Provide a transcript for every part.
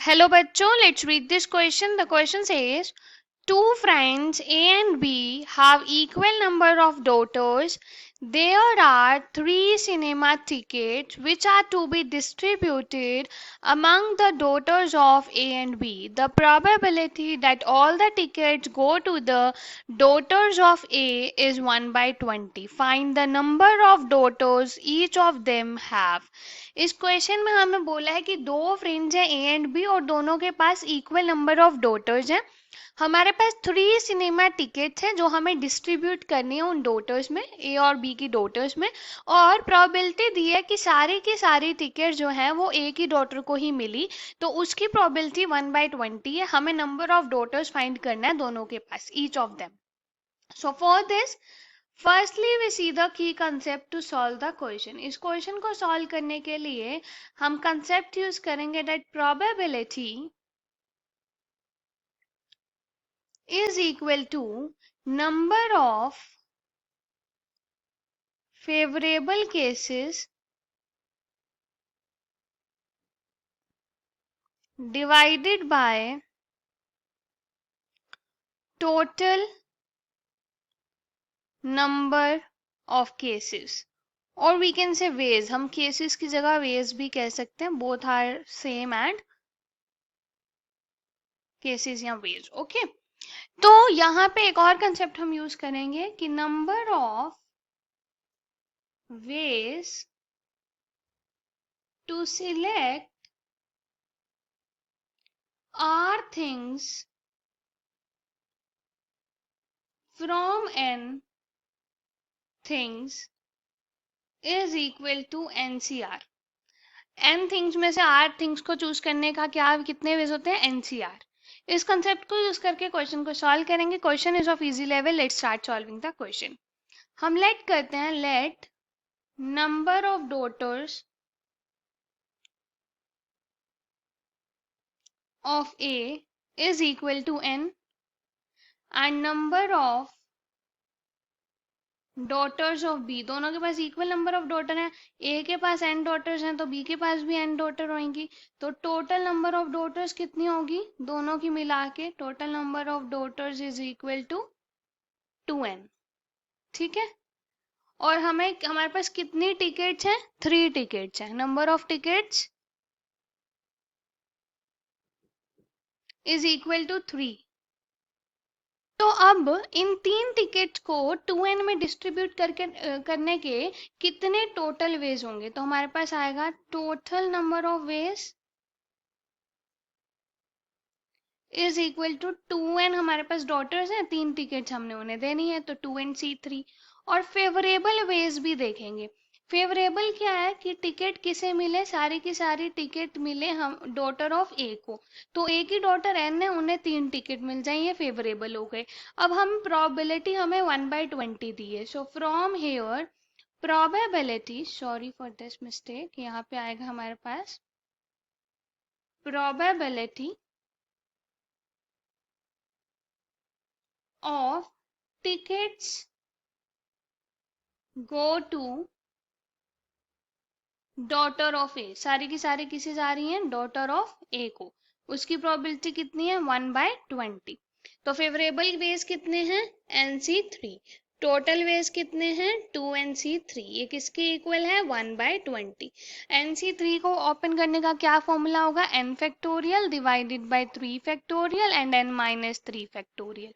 Hello बच्चों, let's read this question. The question says, two friends A and B have equal number of daughters. There are 3 cinema tickets which are to be distributed among the daughters of A and B. The probability that all the tickets go to the daughters of A is 1 by 20. Find the number of daughters each of them have. इस question में हमें बोला है कि दो friends हैं A and B और दोनों के पास इक्वल नंबर ऑफ डॉटर्स हैं. हमारे पास 3 सिनेमा टिकट्स हैं जो हमें डिस्ट्रीब्यूट करनी है उन डॉटर्स में, ए और बी की डॉटर्स में. और प्रोबेबिलिटी दी है कि सारी की सारी टिकट जो है वो ए की डॉटर को ही मिली, तो उसकी प्रोबेबिलिटी 1/20 है. हमें नंबर ऑफ डॉटर्स फाइंड करना है दोनों के पास, each of them. So for this firstly we see the key concept to solve the question. इस क्वेश्चन को सॉल्व करने के लिए हम कंसेप्ट यूज करेंगे that probability is equal to number of favorable cases divided by total number of cases. और we can say ways, हम cases की जगह ways भी कह सकते हैं. both are same and cases या ways. ओके तो यहाँ पे एक और कंसेप्ट हम यूज करेंगे कि number of ways to select are things from n things is equal to NCR. n things में से r थिंग्स को चूज करने का क्या कितने वेज होते हैं? NCR. इस कंसेप्ट को यूज करके क्वेश्चन को सॉल्व करेंगे. Question is of easy level. Let's start solving the question. हम लेट करते हैं let number of daughters of A is equal to n and number of daughters of B. दोनों के पास इक्वल नंबर ऑफ डॉटर हैं. A के पास N daughters हैं तो बी के पास भी एन डॉटर होंगी. तो टोटल नंबर ऑफ डॉटर्स कितनी होगी दोनों की मिला के? Total number of daughters is equal to 2n. ठीक है. और हमें हमारे पास कितनी टिकट्स हैं? 3 टिकट्स हैं. Number of tickets is equal to 3. तो अब इन 3 टिकट को 2n में डिस्ट्रीब्यूट करने के कितने टोटल वेज होंगे? तो हमारे पास आएगा total number of ways is equal to 2n. हमारे पास डॉटर्स हैं, 3 टिकट हमने उन्हें देनी है तो 2nc3. और फेवरेबल वेज भी देखेंगे. फेवरेबल क्या है कि टिकट किसे मिले? सारी की सारी टिकट मिले हम डॉटर ऑफ ए को. तो ए की डॉटर एन है, उन्हें 3 टिकट मिल जाए, ये फेवरेबल हो गए. अब हम प्रोबेबिलिटी हमें 1/20 दी है. So from here probability, sorry for this mistake, यहाँ पे आएगा हमारे पास probability of tickets go to daughter of A. सारी की सारी किसे जा रही हैं? डॉटर ऑफ ए को. उसकी प्रोबेबिलिटी कितनी है? 1/20. तो फेवरेबल वेज कितने हैं? NC3. टोटल वेज कितने हैं? 2NC3. ये किसके इक्वल है? 1/20. NC3 को ओपन करने का क्या फॉर्मूला होगा? n factorial divided by 3 factorial and n-3 factorial.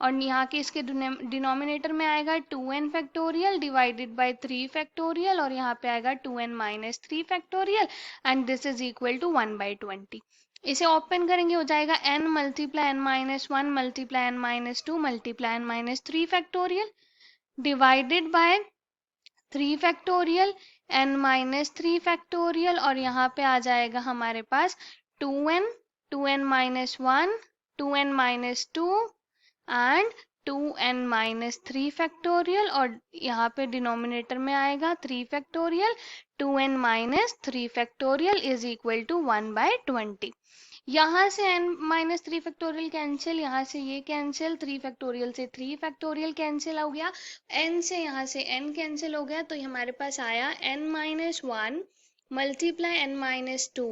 और यहाँ के इसके डिनोमिनेटर में आएगा 2n factorial divided by 3 factorial और यहाँ पे आएगा 2n-3 factorial and this is equal to 1/20. इसे ओपन करेंगे हो जाएगा n multiply n-1 multiply n-2 multiply n-3 factorial divided by 3 factorial n-3 factorial और यहाँ पे आ जाएगा हमारे पास 2n 2n-1 2n-2 and 2n-3 factorial और यहाँ पे डिनोमिनेटर में आएगा 3 factorial. 2n-3 factorial is equal to 1/20. यहाँ से n-3 फैक्टोरियल कैंसिल, यहाँ से ये कैंसिल, 3 फैक्टोरियल से 3 फैक्टोरियल कैंसिल हो गया, n से यहाँ से n कैंसिल हो गया. तो हमारे पास आया n-1 multiply n-2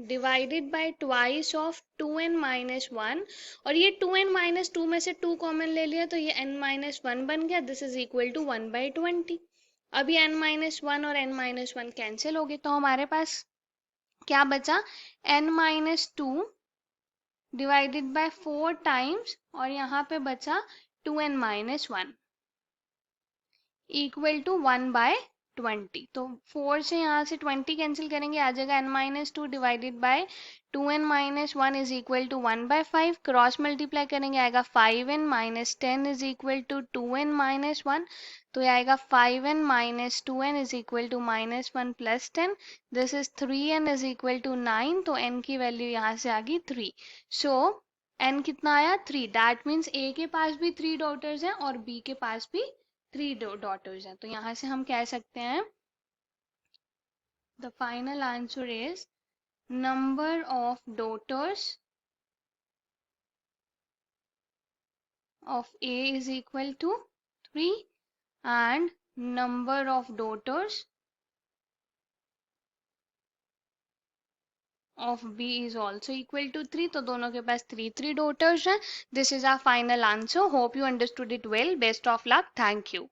divided bye twice of 2n-1, और ये 2n-2 में से 2 कॉमन ले लिया तो ये n-1 बन गया, दिस इज इक्वल टू 1/20। अभी n-1 और n-1 कैंसिल हो गए, तो हमारे पास क्या बचा, n-2 डिवाइडेड बाय 4 टाइम्स, और यहाँ पे बचा 2n-1 इक्वल टू 1/20। तो 4 से यहाँ से 20 कैंसिल करेंगे, आ जाएगा n-2 divided by 2n-1 is equal to 1/5। Cross multiply करेंगे, आएगा 5n-10 is equal to 2n-1, तो ये आएगा 5n-2n is equal to -1 plus 10, this is 3n is equal to 9, तो n की वैल्यू यहाँ से आ गई 3। सो n कितना आया, 3। दैट मीन्स a के पास भी 3 डॉटर्स हैं और b के पास भी 3 डॉटर्स हैं। तो यहाँ से हम कह सकते हैं the final answer is number of daughters of A is equal to 3 and number of daughters of B is also equal to 3। तो दोनों के पास 3 daughters हैं। This is our final answer. Hope you understood it well. Best of luck. Thank you.